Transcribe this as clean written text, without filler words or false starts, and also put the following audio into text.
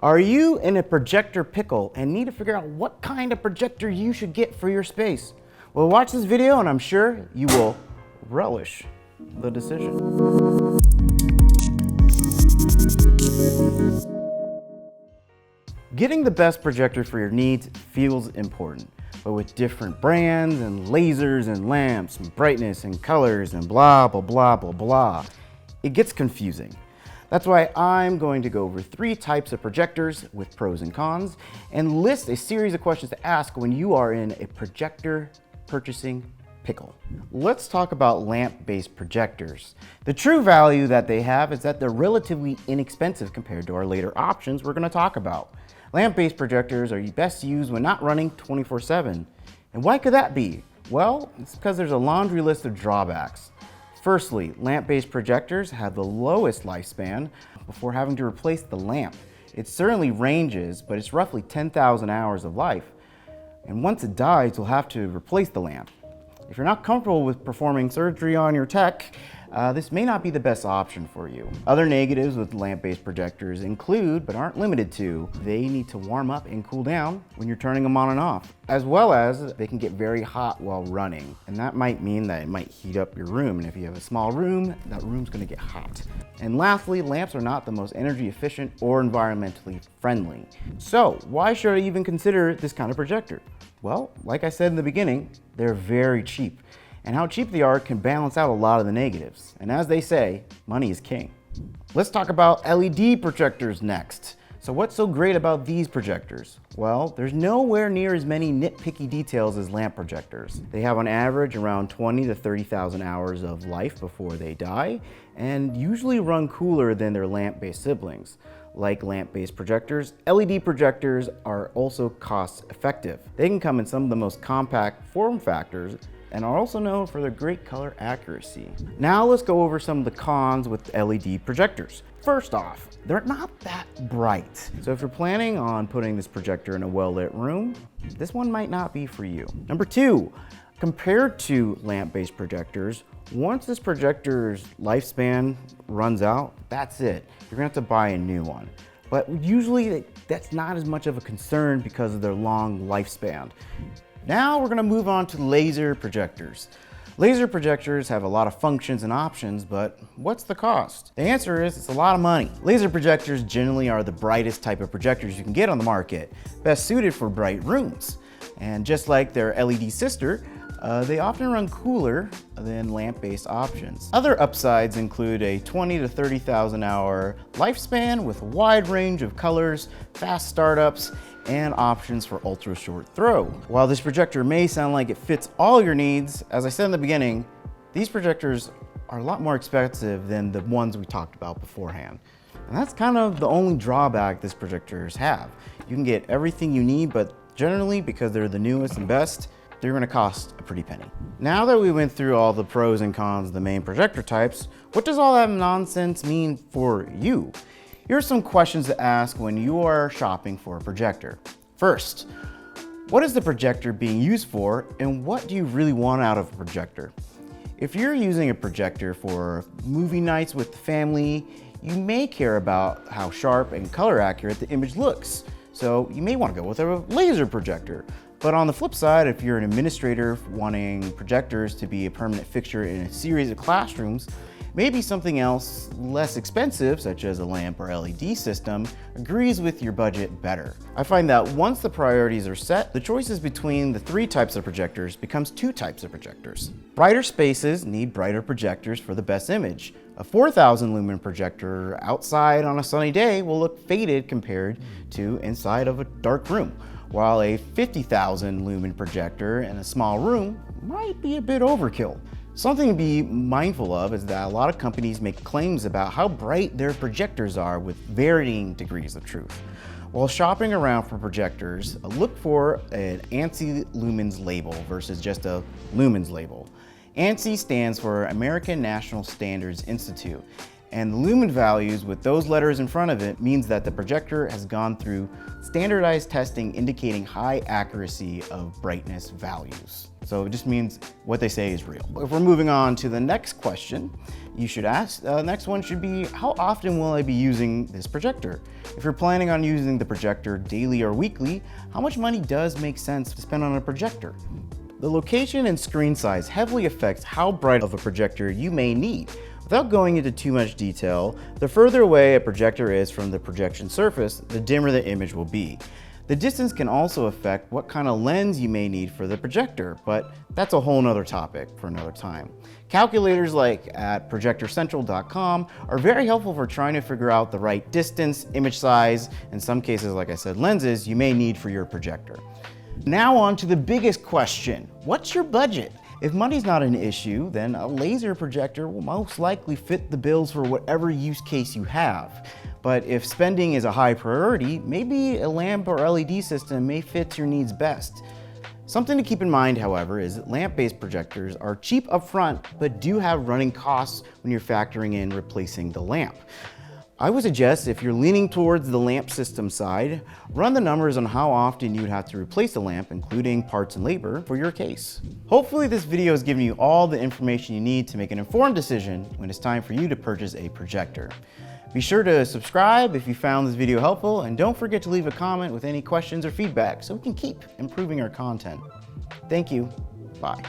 Are you in a projector pickle and need to figure out what kind of projector you should get for your space? Well, watch this video and I'm sure you will relish the decision. Getting the best projector for your needs feels important, but with different brands and lasers and lamps and brightness and colors and blah, blah, blah, blah, blah, it gets confusing. That's why I'm going to go over 3 types of projectors with pros and cons and list a series of questions to ask when you are in a projector purchasing pickle. Let's talk about lamp-based projectors. The true value that they have is that they're relatively inexpensive compared to our later options we're going to talk about. Lamp-based projectors are best used when not running 24/7. And why could that be? Well, it's because there's a laundry list of drawbacks. Firstly, lamp-based projectors have the lowest lifespan before having to replace the lamp. It certainly ranges, but it's roughly 10,000 hours of life. And once it dies, you'll have to replace the lamp. If you're not comfortable with performing surgery on your tech, this may not be the best option for you. Other negatives with lamp-based projectors include, but aren't limited to, they need to warm up and cool down when you're turning them on and off, as well as they can get very hot while running. And that might mean that it might heat up your room. And if you have a small room, that room's gonna get hot. And lastly, lamps are not the most energy efficient or environmentally friendly. So why should I even consider this kind of projector? Well, like I said in the beginning, they're very cheap. And how cheap they are can balance out a lot of the negatives. And as they say, money is king. Let's talk about LED projectors next. So what's so great about these projectors? Well, there's nowhere near as many nitpicky details as lamp projectors. They have on average around 20 to 30,000 hours of life before they die, and usually run cooler than their lamp-based siblings. Like lamp-based projectors, LED projectors are also cost effective. They can come in some of the most compact form factors and are also known for their great color accuracy. Now let's go over some of the cons with LED projectors. First off, they're not that bright. So if you're planning on putting this projector in a well-lit room, this one might not be for you. Number 2, compared to lamp-based projectors, once this projector's lifespan runs out, that's it. You're gonna have to buy a new one. But usually that's not as much of a concern because of their long lifespan. Now we're gonna move on to laser projectors. Laser projectors have a lot of functions and options, but what's the cost? The answer is it's a lot of money. Laser projectors generally are the brightest type of projectors you can get on the market, best suited for bright rooms. And just like their LED sister, they often run cooler than lamp-based options. Other upsides include a 20 to 30,000 hour lifespan with a wide range of colors, fast startups, and options for ultra short throw. While this projector may sound like it fits all your needs, as I said in the beginning, these projectors are a lot more expensive than the ones we talked about beforehand. And that's kind of the only drawback these projectors have. You can get everything you need, but generally, because they're the newest and best, they're gonna cost a pretty penny. Now that we went through all the pros and cons of the main projector types, what does all that nonsense mean for you? Here are some questions to ask when you are shopping for a projector. First, what is the projector being used for and what do you really want out of a projector? If you're using a projector for movie nights with the family, you may care about how sharp and color accurate the image looks. So you may want to go with a laser projector. But on the flip side, if you're an administrator wanting projectors to be a permanent fixture in a series of classrooms, maybe something else less expensive, such as a lamp or LED system, agrees with your budget better. I find that once the priorities are set, the choices between the 3 types of projectors becomes 2 types of projectors. Brighter spaces need brighter projectors for the best image. A 4,000 lumen projector outside on a sunny day will look faded compared to inside of a dark room, while a 50,000 lumen projector in a small room might be a bit overkill. Something to be mindful of is that a lot of companies make claims about how bright their projectors are with varying degrees of truth. While shopping around for projectors, look for an ANSI lumens label versus just a lumens label. ANSI stands for American National Standards Institute, And the lumen values with those letters in front of it means that the projector has gone through standardized testing indicating high accuracy of brightness values. So it just means what they say is real. If we're moving on to the next question, you should ask, the next one should be, how often will I be using this projector? If you're planning on using the projector daily or weekly, how much money does make sense to spend on a projector? The location and screen size heavily affects how bright of a projector you may need. Without going into too much detail, the further away a projector is from the projection surface, the dimmer the image will be. The distance can also affect what kind of lens you may need for the projector, but that's a whole nother topic for another time. Calculators like at projectorcentral.com are very helpful for trying to figure out the right distance, image size, in some cases, like I said, lenses you may need for your projector. Now on to the biggest question, what's your budget? If money's not an issue, then a laser projector will most likely fit the bills for whatever use case you have. But if spending is a high priority, maybe a lamp or LED system may fit your needs best. Something to keep in mind, however, is that lamp-based projectors are cheap up front, but do have running costs when you're factoring in replacing the lamp. I would suggest if you're leaning towards the lamp system side, run the numbers on how often you would have to replace the lamp, including parts and labor, for your case. Hopefully this video has given you all the information you need to make an informed decision when it's time for you to purchase a projector. Be sure to subscribe if you found this video helpful, and don't forget to leave a comment with any questions or feedback so we can keep improving our content. Thank you. Bye.